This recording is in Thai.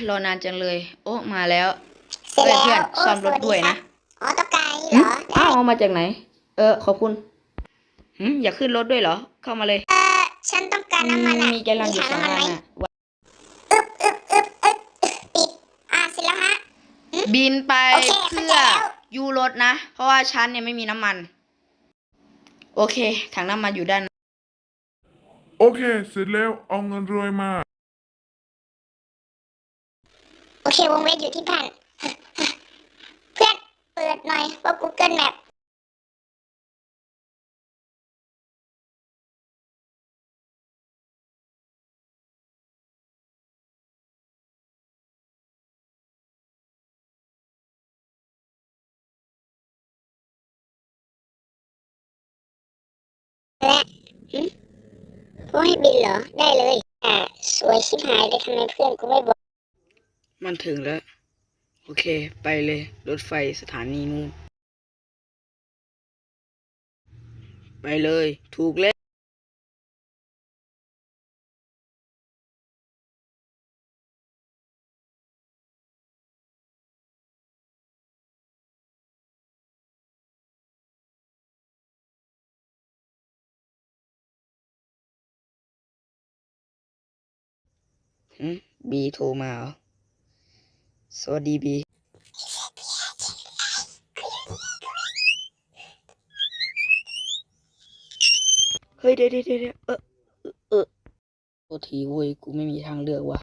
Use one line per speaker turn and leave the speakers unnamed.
รอนานจังเลย โอ้มาแล้ว
เสร็จแล้ว
เพื่อน
โอ้
ซ่อมรถ
สวัส
ด้วยนะ
อ๋อต้องการนี่เหรอได้
อ้าวเอามาจากไหน ขอบคุณอยากขึ้นรถด้วยเหรอ เข้ามาเลย
ฉันต้องการน้ำมันอ่ะ
มีแกลลอนอยู่
ถังน้ำมันไหม
2 อันน่ะ
ปิดเสร็จแล้วฮะ
บินไป
โอเคเข้า
เพื่อ
ใจแล้ว
ยูรถนะ เพราะว่าฉันเนี่ยไม่มีน้ำมัน โอเคถังน้ำมันอยู่ด้าน
โอเค เสร็จแล้วเอาเงินรวยมา
โอเควงเล็บอยู่ที่พันเพื่อนเปิดหน่อยว่า Google Map และพวกให้บินเหรอได้เลยสวยชิบหายเลยทำไมเพื่อนกูไม่บอก
มันถึงแล้ว โอเค ไปเลย รถไฟสถานีนู้นไปเลย ถูกแล้วบีโทรมาเหรอ สวัสดีบีเฮ้ยเดี๋ยวโทษทีเว้ย กูไม่มีทางเลือกว่ะ